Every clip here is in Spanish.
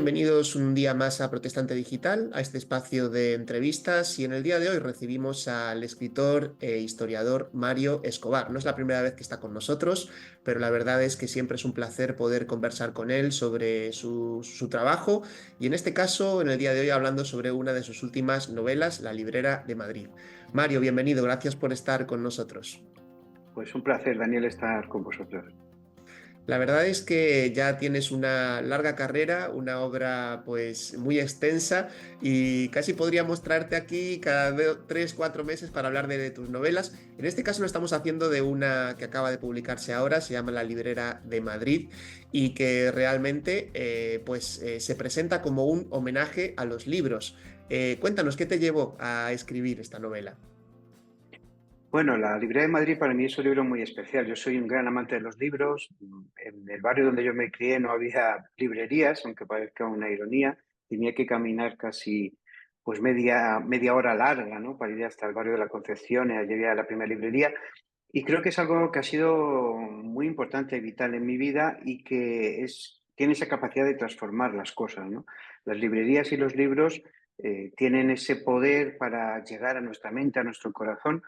bienvenidos un día más a Protestante Digital, a este espacio de entrevistas y en el día de hoy recibimos al escritor e historiador Mario Escobar. No es la primera vez que está con nosotros, pero la verdad es que siempre es un placer poder conversar con él sobre su trabajo y en este caso, en el día de hoy, hablando sobre una de sus últimas novelas, La Librera de Madrid. Mario, bienvenido, gracias por estar con nosotros. Pues un placer, Daniel, estar con vosotros. La verdad es que ya tienes una larga carrera, una obra pues muy extensa y casi podría mostrarte aquí cada 3, 4 meses para hablar de tus novelas. En este caso lo estamos haciendo de una que acaba de publicarse ahora, se llama La Librera de Madrid y que realmente se presenta como un homenaje a los libros. Cuéntanos, ¿qué te llevó a escribir esta novela? Bueno, La Librería de Madrid para mí es un libro muy especial. Yo soy un gran amante de los libros. En el barrio donde yo me crié no había librerías, aunque parezca una ironía. Tenía que caminar casi pues media hora larga, ¿no? Para ir hasta el barrio de la Concepción y allí había la primera librería. Y creo que es algo que ha sido muy importante y vital en mi vida y que tiene esa capacidad de transformar las cosas, ¿no? Las librerías y los libros tienen ese poder para llegar a nuestra mente, a nuestro corazón.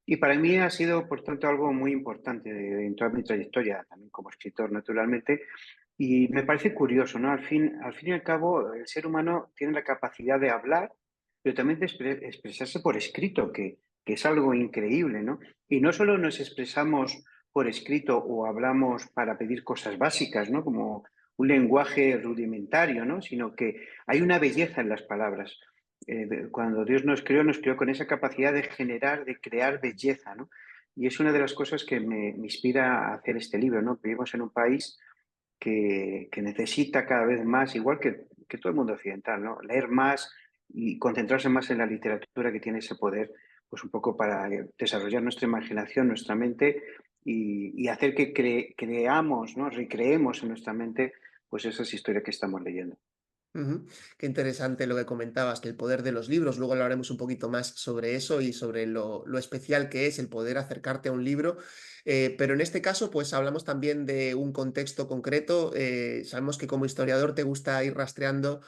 Y para mí ha sido, por tanto, algo muy importante en toda mi trayectoria, también como escritor, naturalmente. Y me parece curioso, ¿no? Al fin y al cabo, el ser humano tiene la capacidad de hablar, pero también de expresarse por escrito, que es algo increíble, ¿no? Y no solo nos expresamos por escrito o hablamos para pedir cosas básicas, ¿no? Como un lenguaje rudimentario, ¿no? Sino que hay una belleza en las palabras. Cuando Dios nos creó con esa capacidad de generar, de crear belleza, ¿no? Y es una de las cosas que me inspira a hacer este libro, ¿no? Vivimos en un país que necesita cada vez más, igual que todo el mundo occidental, ¿no? Leer más y concentrarse más en la literatura que tiene ese poder, pues un poco para desarrollar nuestra imaginación, nuestra mente y hacer que creamos, ¿no? Recreemos en nuestra mente pues esas historias que estamos leyendo. Ujú. Qué interesante lo que comentabas, que el poder de los libros, luego hablaremos un poquito más sobre eso y sobre lo especial que es el poder acercarte a un libro, pero en este caso pues hablamos también de un contexto concreto, sabemos que como historiador te gusta ir rastreando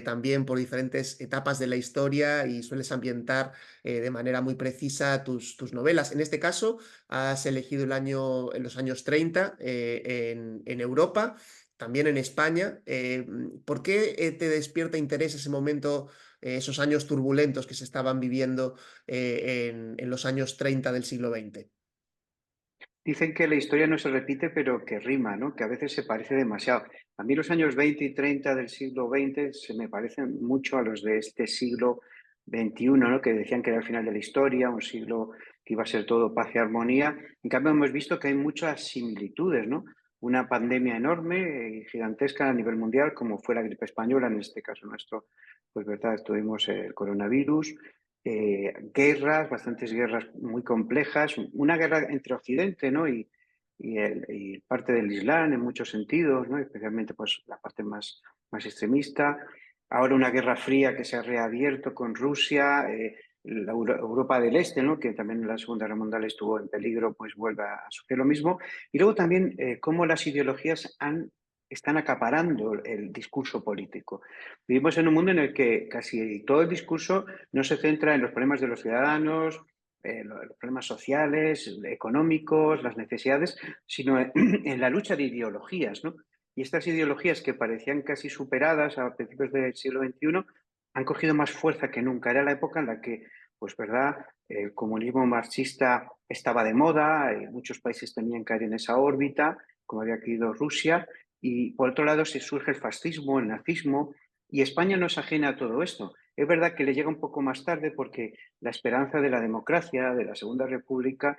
también por diferentes etapas de la historia y sueles ambientar de manera muy precisa tus novelas. En este caso has elegido en los años 30 en Europa, también en España. ¿Por qué te despierta interés ese momento, esos años turbulentos que se estaban viviendo en los años 30 del siglo XX? Dicen que la historia no se repite, pero que rima, ¿no? Que a veces se parece demasiado. A mí los años 20 y 30 del siglo XX se me parecen mucho a los de este siglo XXI, ¿no? Que decían que era el final de la historia, un siglo que iba a ser todo paz y armonía. En cambio, hemos visto que hay muchas similitudes, ¿no? Una pandemia enorme y gigantesca a nivel mundial, como fue la gripe española, en este caso nuestro, pues verdad, tuvimos el coronavirus, guerras, bastantes guerras muy complejas, una guerra entre Occidente, ¿no? y parte del Islam en muchos sentidos, ¿no? Especialmente pues, la parte más extremista. Ahora una guerra fría que se ha reabierto con Rusia, la Europa del Este, ¿no? Que también en la Segunda Guerra Mundial estuvo en peligro, pues vuelve a suceder lo mismo. Y luego también cómo las ideologías están acaparando el discurso político. Vivimos en un mundo en el que casi todo el discurso no se centra en los problemas de los ciudadanos, los problemas sociales, económicos, las necesidades, sino en la lucha de ideologías, ¿no? Y estas ideologías que parecían casi superadas a principios del siglo XXI han cogido más fuerza que nunca. Era la época en la que, pues verdad, el comunismo marxista estaba de moda, muchos países tenían que caer en esa órbita, como había caído Rusia, y por otro lado se surge el fascismo, el nazismo, y España no es ajena a todo esto. Es verdad que le llega un poco más tarde porque la esperanza de la democracia, de la Segunda República,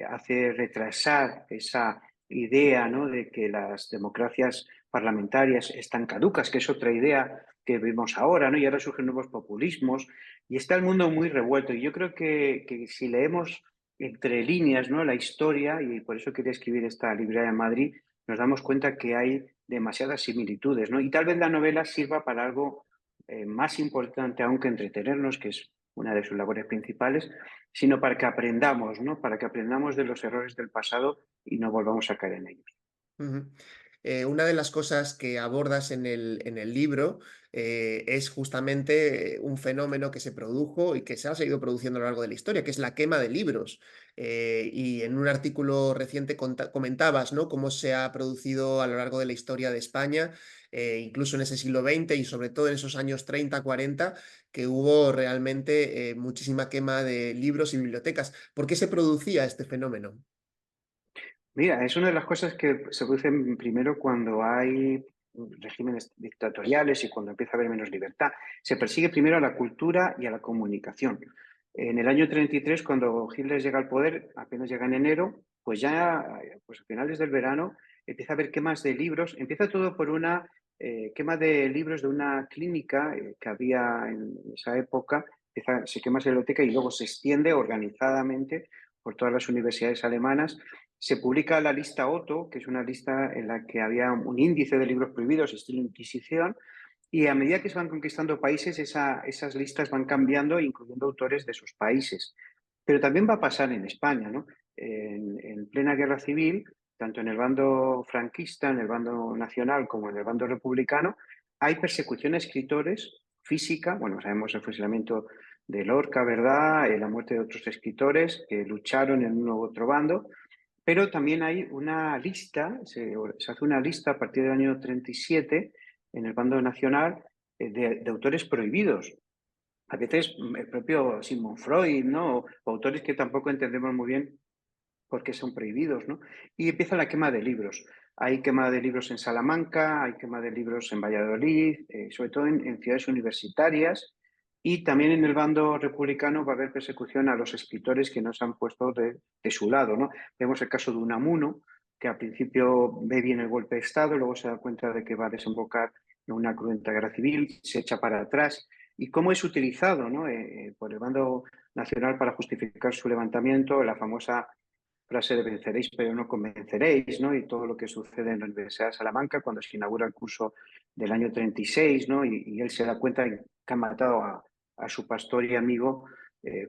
hace retrasar esa idea, ¿no? De que las democracias parlamentarias están caducas, que es otra idea que vemos ahora, ¿no? Y ahora surgen nuevos populismos y está el mundo muy revuelto. Y yo creo que si leemos entre líneas, ¿no? La historia, y por eso quería escribir esta librería de Madrid, nos damos cuenta que hay demasiadas similitudes, ¿no? Y tal vez la novela sirva para algo más importante aún que entretenernos, que es una de sus labores principales, sino para que aprendamos, ¿no? Para que aprendamos de los errores del pasado y no volvamos a caer en ellos. Ujú. una de las cosas que abordas en el libro es justamente un fenómeno que se produjo y que se ha seguido produciendo a lo largo de la historia, que es la quema de libros. Y en un artículo reciente comentabas, ¿no?, cómo se ha producido a lo largo de la historia de España, incluso en ese siglo XX y sobre todo en esos años 30, 40, que hubo realmente muchísima quema de libros y bibliotecas. ¿Por qué se producía este fenómeno? Mira, es una de las cosas que se producen primero cuando hay regímenes dictatoriales y cuando empieza a haber menos libertad. Se persigue primero a la cultura y a la comunicación. En el año 33, cuando Hitler llega al poder, apenas llega en enero, pues ya pues a finales del verano empieza a haber quemas de libros. Empieza todo por una quema de libros de una clínica que había en esa época. Se quema esa biblioteca y luego se extiende organizadamente por todas las universidades alemanas. Se publica la lista Otto, que es una lista en la que había un índice de libros prohibidos, estilo Inquisición, y a medida que se van conquistando países, esas listas van cambiando, incluyendo autores de sus países. Pero también va a pasar en España, ¿no? En plena guerra civil, tanto en el bando franquista, en el bando nacional, como en el bando republicano, hay persecución a escritores física. Bueno, sabemos el fusilamiento de Lorca, ¿verdad? La muerte de otros escritores que lucharon en uno u otro bando, pero también hay una lista, se hace una lista a partir del año 37 en el bando nacional de autores prohibidos. A veces el propio Sigmund Freud, ¿no? O autores que tampoco entendemos muy bien por qué son prohibidos, ¿no? Y empieza la quema de libros. Hay quema de libros en Salamanca, hay quema de libros en Valladolid, sobre todo en ciudades universitarias, y también en el bando republicano va a haber persecución a los escritores que no se han puesto de su lado, ¿no? Vemos el caso de Unamuno, que al principio ve bien el golpe de Estado, luego se da cuenta de que va a desembocar en una cruenta guerra civil, se echa para atrás, y cómo es utilizado, ¿no? Por el bando nacional para justificar su levantamiento, la famosa frase de venceréis pero no convenceréis, ¿no? Y todo lo que sucede en la Universidad de Salamanca cuando se inaugura el curso del año 36, ¿no? Y él se da cuenta que han matado a su pastor y amigo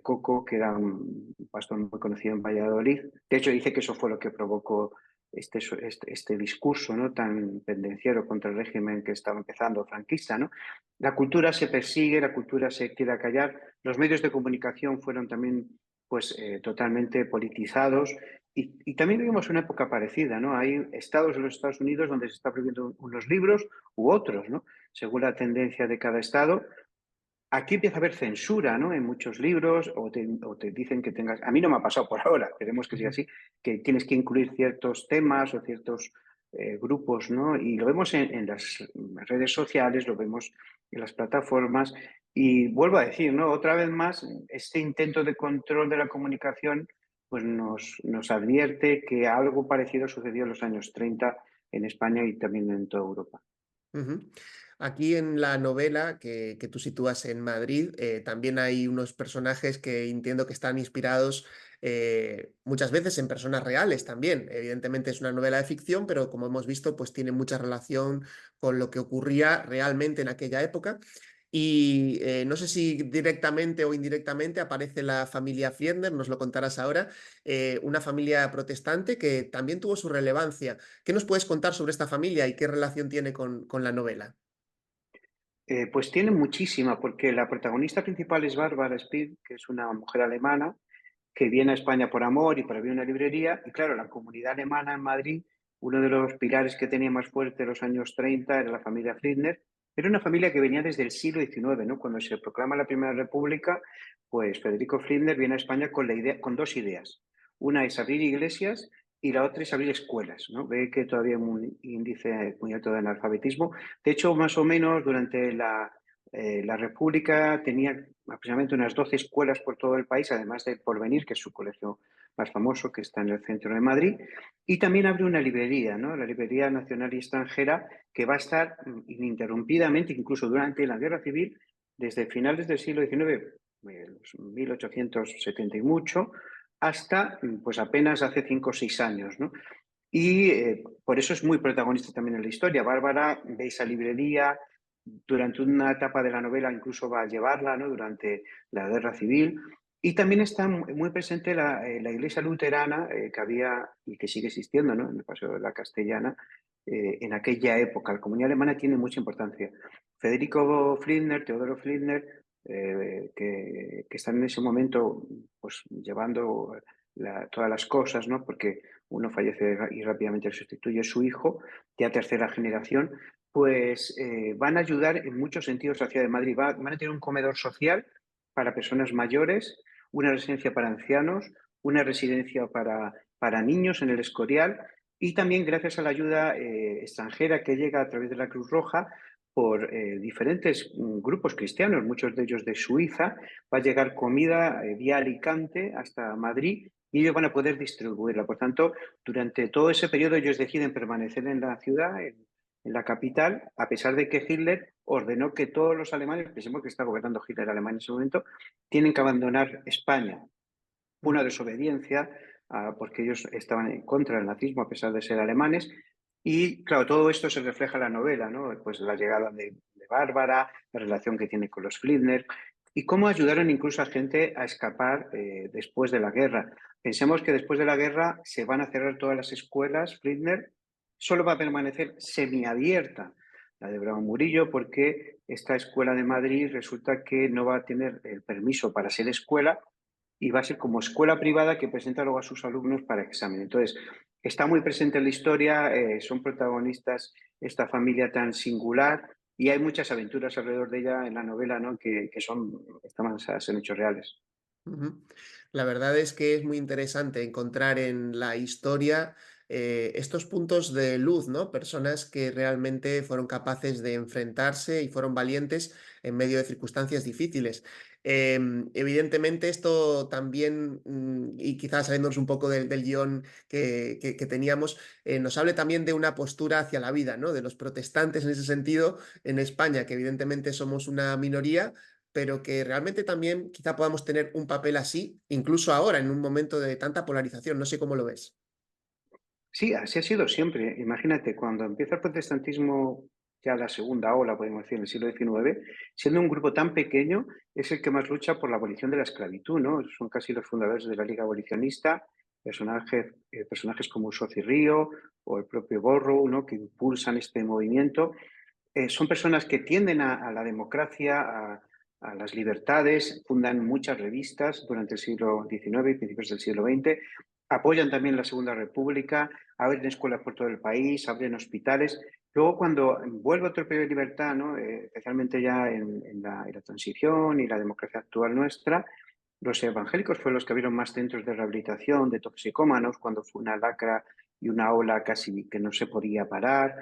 Coco, que era un pastor muy conocido en Valladolid. De hecho, dice que eso fue lo que provocó este discurso, ¿no?, tan pendenciero contra el régimen que estaba empezando franquista, ¿no? La cultura se persigue, la cultura se queda callar. Los medios de comunicación fueron también pues totalmente politizados y también vivimos una época parecida, ¿no? Hay estados en los Estados Unidos donde se está prohibiendo unos libros u otros, ¿no? Según la tendencia de cada estado. Aquí empieza a haber censura, ¿no? En muchos libros o te dicen que tengas, a mí no me ha pasado por ahora, esperemos que siga Ujú. así, que tienes que incluir ciertos temas o ciertos grupos, ¿no? Y lo vemos en las redes sociales, lo vemos en las plataformas y vuelvo a decir, ¿no? Otra vez más, este intento de control de la comunicación pues nos advierte que algo parecido sucedió en los años 30 en España y también en toda Europa. Ujú. Aquí en la novela que tú sitúas en Madrid, también hay unos personajes que entiendo que están inspirados muchas veces en personas reales también. Evidentemente es una novela de ficción, pero como hemos visto, pues tiene mucha relación con lo que ocurría realmente en aquella época. Y no sé si directamente o indirectamente aparece la familia Fiedner, nos lo contarás ahora, una familia protestante que también tuvo su relevancia. ¿Qué nos puedes contar sobre esta familia y qué relación tiene con la novela? Pues tiene muchísima, porque la protagonista principal es Bárbara Speed, que es una mujer alemana que viene a España por amor y para abrir una librería. Y claro, la comunidad alemana en Madrid, uno de los pilares que tenía más fuerte en los años 30 era la familia Friedner. Era una familia que venía desde el siglo XIX, ¿no? Cuando se proclama la Primera República, pues Federico Friedner viene a España con dos ideas. Una es abrir iglesias y la otra es abrir escuelas, ¿no? Ve que todavía hay un índice muy alto de analfabetismo. De hecho, más o menos durante la República tenía aproximadamente unas 12 escuelas por todo el país, además del Porvenir, que es su colegio más famoso, que está en el centro de Madrid. Y también abre una librería, ¿no? La Librería Nacional y Extranjera, que va a estar ininterrumpidamente, incluso durante la Guerra Civil, desde finales del siglo XIX, los 1870 y mucho, hasta pues apenas hace 5 o 6 años, ¿no? Y por eso es muy protagonista también en la historia. Bárbara ve esa librería, durante una etapa de la novela incluso va a llevarla, ¿no?, durante la guerra civil. Y también está muy presente la iglesia luterana que había y que sigue existiendo, ¿no?, en el Paseo de la Castellana, en aquella época. La comunidad alemana tiene mucha importancia. Federico Fliedner, Teodoro Fliedner, que están en ese momento pues, llevando todas las cosas, ¿no? Porque uno fallece y rápidamente le sustituye su hijo, ya tercera generación, pues van a ayudar en muchos sentidos a la ciudad de Madrid. Van a tener un comedor social para personas mayores, una residencia para ancianos, una residencia para niños en el Escorial y también gracias a la ayuda extranjera que llega a través de la Cruz Roja por diferentes grupos cristianos, muchos de ellos de Suiza, va a llegar comida vía Alicante hasta Madrid y ellos van a poder distribuirla. Por tanto, durante todo ese periodo ellos deciden permanecer en la ciudad, en la capital, a pesar de que Hitler ordenó que todos los alemanes, pensemos que está gobernando Hitler Alemania en ese momento, tienen que abandonar España. Una desobediencia, porque ellos estaban en contra del nazismo a pesar de ser alemanes. Y claro, todo esto se refleja en la novela, ¿no? Pues la llegada de Bárbara, la relación que tiene con los Fliedner y cómo ayudaron incluso a gente a escapar después de la guerra. Pensemos que después de la guerra se van a cerrar todas las escuelas, Fliedner, solo va a permanecer semiabierta la de Bravo Murillo porque esta escuela de Madrid resulta que no va a tener el permiso para ser escuela y va a ser como escuela privada que presenta luego a sus alumnos para examen. Entonces, está muy presente en la historia, son protagonistas esta familia tan singular y hay muchas aventuras alrededor de ella en la novela, ¿no? que están basadas en hechos reales. Ujú. La verdad es que es muy interesante encontrar en la historia estos puntos de luz, ¿no? Personas que realmente fueron capaces de enfrentarse y fueron valientes en medio de circunstancias difíciles. Evidentemente esto también, y quizás saliéndonos un poco del guión que teníamos, nos hable también de una postura hacia la vida, ¿no? De los protestantes en ese sentido en España, que evidentemente somos una minoría, pero que realmente también quizá podamos tener un papel así, incluso ahora, en un momento de tanta polarización. No sé cómo lo ves. Sí, así ha sido siempre. Imagínate, cuando empieza el protestantismo, ya la segunda ola, podemos decir, en el siglo XIX, siendo un grupo tan pequeño, es el que más lucha por la abolición de la esclavitud, ¿no? Son casi los fundadores de la Liga Abolicionista, personajes como Usoz y Río o el propio Borrow, ¿no? Que impulsan este movimiento. Son personas que tienden a la democracia, a las libertades, fundan muchas revistas durante el siglo XIX y principios del siglo XX, apoyan también la Segunda República, abren escuelas por todo el país, abren hospitales. Luego, cuando vuelve otro periodo de libertad, ¿no? Especialmente ya en la transición y la democracia actual nuestra, los evangélicos fueron los que abrieron más centros de rehabilitación de toxicómanos cuando fue una lacra y una ola casi que no se podía parar.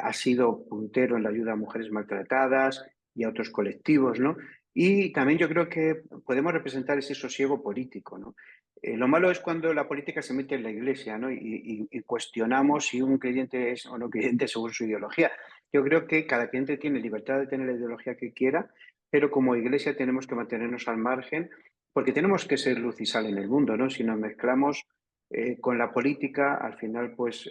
Ha sido puntero en la ayuda a mujeres maltratadas y a otros colectivos, ¿no? Y también yo creo que podemos representar ese sosiego político, ¿no? Lo malo es cuando la política se mete en la iglesia, ¿no? Y cuestionamos si un creyente es o no creyente según su ideología. Yo creo que cada creyente tiene libertad de tener la ideología que quiera, pero como iglesia tenemos que mantenernos al margen porque tenemos que ser luz y sal en el mundo, ¿no? Si nos mezclamos con la política, al final, pues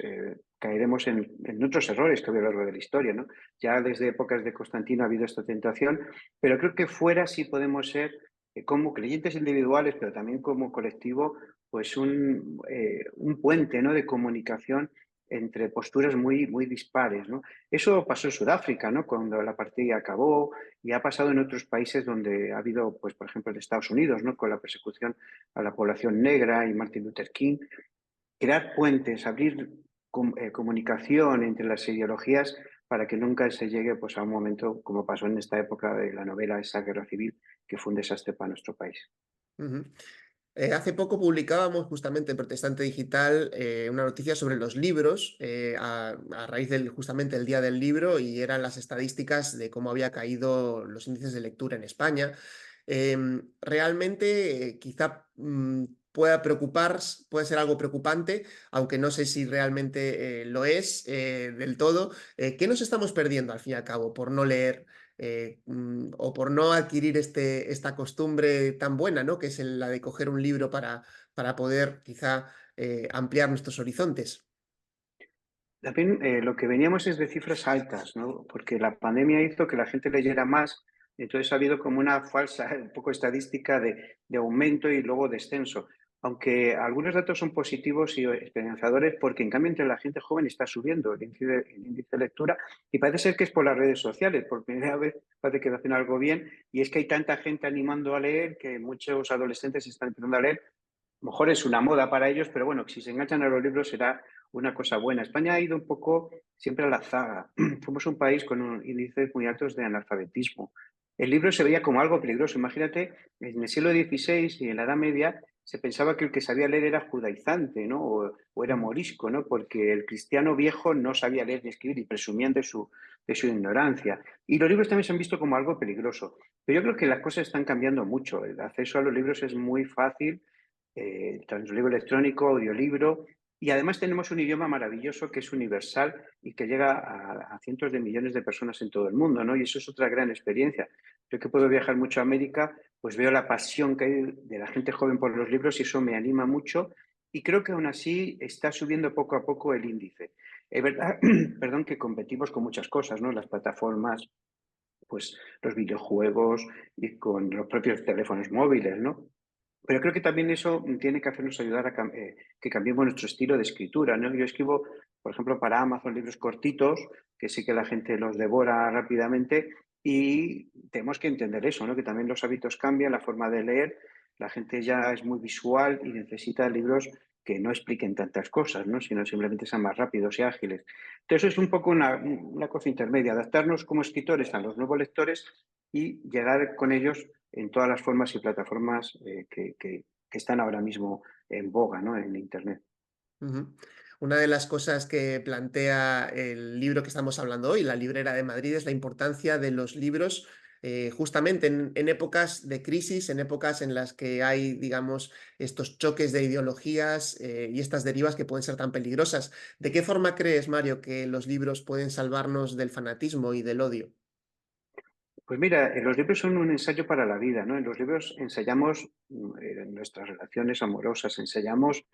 caeremos en otros errores que ha habido a lo largo de la historia, ¿no? Ya desde épocas de Constantino ha habido esta tentación, pero creo que fuera sí podemos ser, como creyentes individuales, pero también como colectivo, pues un puente, ¿no? De comunicación entre posturas muy, muy dispares, ¿no? Eso pasó en Sudáfrica, ¿no? Cuando la partida acabó, y ha pasado en otros países donde ha habido, pues, por ejemplo, en Estados Unidos, ¿no? Con la persecución a la población negra y Martin Luther King. Crear puentes, abrir comunicación entre las ideologías para que nunca se llegue pues, a un momento como pasó en esta época de la novela, esa guerra civil, que fue un desastre para nuestro país. Ujú. Hace poco publicábamos justamente en Protestante Digital una noticia sobre los libros a raíz del justamente el Día del Libro y eran las estadísticas de cómo había caído los índices de lectura en España. Realmente quizá pueda preocupar, puede ser algo preocupante, aunque no sé si realmente lo es del todo. ¿Qué nos estamos perdiendo al fin y al cabo por no leer? O por no adquirir esta costumbre tan buena, ¿no? Que es la de coger un libro para poder quizá ampliar nuestros horizontes. También lo que veníamos es de cifras altas, ¿no? Porque la pandemia hizo que la gente leyera más, entonces ha habido como una falsa, un poco estadística de aumento y luego descenso. aunque algunos datos son positivos y esperanzadores, porque en cambio entre la gente joven está subiendo el índice de lectura y parece ser que es por las redes sociales. Por primera vez parece que hacen algo bien y es que hay tanta gente animando a leer que muchos adolescentes están empezando a leer. A lo mejor es una moda para ellos, pero bueno, si se enganchan a los libros será una cosa buena. España ha ido un poco siempre a la zaga. Somos un país con índices muy altos de analfabetismo. El libro se veía como algo peligroso. Imagínate, en el siglo XVI y en la Edad Media se pensaba que el que sabía leer era judaizante, ¿no? O era Ujú. morisco, ¿no? Porque el cristiano viejo no sabía leer ni escribir y presumían de su ignorancia. Y los libros también se han visto como algo peligroso. Pero yo creo que las cosas están cambiando mucho. El acceso a los libros es muy fácil, tanto libro electrónico, audiolibro, y además tenemos un idioma maravilloso que es universal y que llega a cientos de millones de personas en todo el mundo, ¿no? Y eso es otra gran experiencia. Yo que puedo viajar mucho a América, pues veo la pasión que hay de la gente joven por los libros y eso me anima mucho. Y creo que aún así está subiendo poco a poco el índice. Es verdad, perdón, que competimos con muchas cosas, ¿no? Las plataformas, pues los videojuegos y con los propios teléfonos móviles, ¿no? Pero creo que también eso tiene que hacernos ayudar a que cambiemos nuestro estilo de escritura, ¿no? Yo escribo, por ejemplo, para Amazon libros cortitos, que sí que la gente los devora rápidamente y tenemos que entender eso, ¿no? Que también los hábitos cambian, la forma de leer, la gente ya es muy visual y necesita libros que no expliquen tantas cosas, ¿no? Sino simplemente sean más rápidos y ágiles. Entonces es un poco una cosa intermedia, adaptarnos como escritores a los nuevos lectores y llegar con ellos en todas las formas y plataformas que están ahora mismo en boga, ¿no? En Internet. Ujú. Una de las cosas que plantea el libro que estamos hablando hoy, La Librera de Madrid, es la importancia de los libros justamente en épocas de crisis, en épocas en las que hay, digamos, estos choques de ideologías y estas derivas que pueden ser tan peligrosas. ¿De qué forma crees, Mario, que los libros pueden salvarnos del fanatismo y del odio? Pues mira, los libros son un ensayo para la vida, ¿no? En los libros ensayamos nuestras relaciones amorosas, ensayamos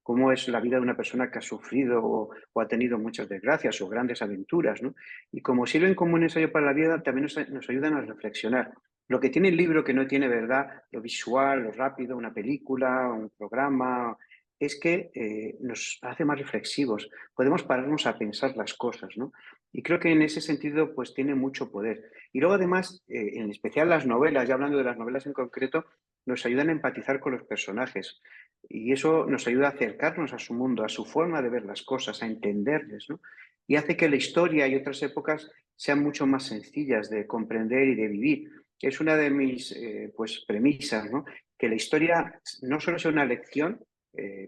cómo es la vida de una persona que ha sufrido o ha tenido muchas desgracias o grandes aventuras, ¿no? Y como sirven como un ensayo para la vida, también nos ayudan a reflexionar. Lo que tiene el libro que no tiene, ¿verdad? Lo visual, lo rápido, una película, un programa, es que nos hace más reflexivos. Podemos pararnos a pensar las cosas, ¿no? Y creo que en ese sentido, pues tiene mucho poder. Y luego, además, en especial las novelas, ya hablando de las novelas en concreto, nos ayudan a empatizar con los personajes. Y eso nos ayuda a acercarnos a su mundo, a su forma de ver las cosas, a entenderles, ¿no? Y hace que la historia y otras épocas sean mucho más sencillas de comprender y de vivir. Es una de mis pues, premisas, ¿no? Que la historia no solo sea una lección,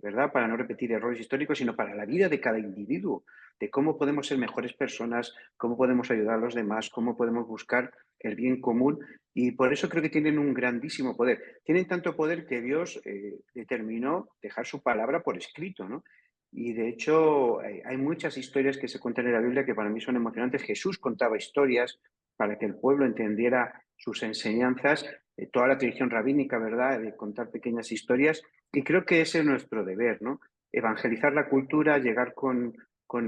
¿verdad? Para no repetir errores históricos, sino para la vida de cada individuo, de cómo podemos ser mejores personas, cómo podemos ayudar a los demás, cómo podemos buscar el bien común. Y por eso creo que tienen un grandísimo poder. Tienen tanto poder que Dios determinó dejar su palabra por escrito, ¿no? Y de hecho hay muchas historias que se cuentan en la Biblia que para mí son emocionantes. Jesús contaba historias para que el pueblo entendiera sus enseñanzas, toda la tradición rabínica, ¿verdad?, de contar pequeñas historias. Y creo que ese es nuestro deber, ¿no? Evangelizar la cultura, llegar con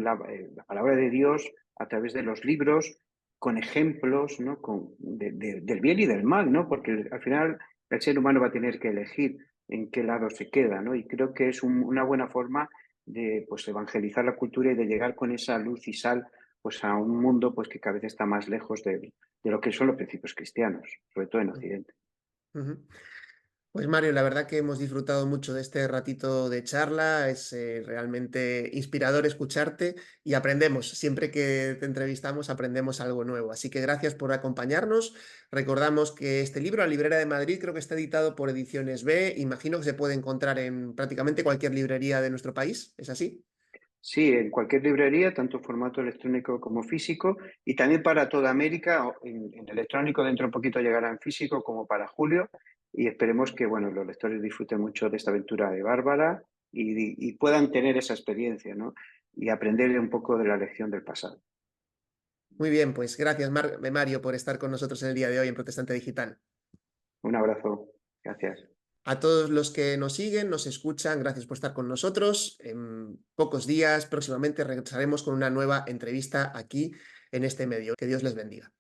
la palabra de Dios a través de los libros, con ejemplos, ¿no? Del bien y del mal, ¿no? Porque al final el ser humano va a tener que elegir en qué lado se queda, ¿no? Y creo que es una buena forma de pues, evangelizar la cultura y de llegar con esa luz y sal pues, a un mundo pues, que cada vez está más lejos de lo que son los principios cristianos, sobre todo en Occidente. Ujú. Pues Mario, la verdad que hemos disfrutado mucho de este ratito de charla, es realmente inspirador escucharte y aprendemos, siempre que te entrevistamos aprendemos algo nuevo. Así que gracias por acompañarnos. Recordamos que este libro, La Librera de Madrid, creo que está editado por Ediciones B, imagino que se puede encontrar en prácticamente cualquier librería de nuestro país, ¿es así? Sí, en cualquier librería, tanto formato electrónico como físico, y también para toda América, en electrónico dentro de un poquito llegará en físico como para julio, y esperemos que bueno, los lectores disfruten mucho de esta aventura de Bárbara y puedan tener esa experiencia, ¿no? Y aprender un poco de la lección del pasado. Muy bien, pues gracias Mario por estar con nosotros en el día de hoy en Protestante Digital. Un abrazo, gracias. A todos los que nos siguen, nos escuchan, gracias por estar con nosotros. En pocos días, próximamente, regresaremos con una nueva entrevista aquí en este medio. Que Dios les bendiga.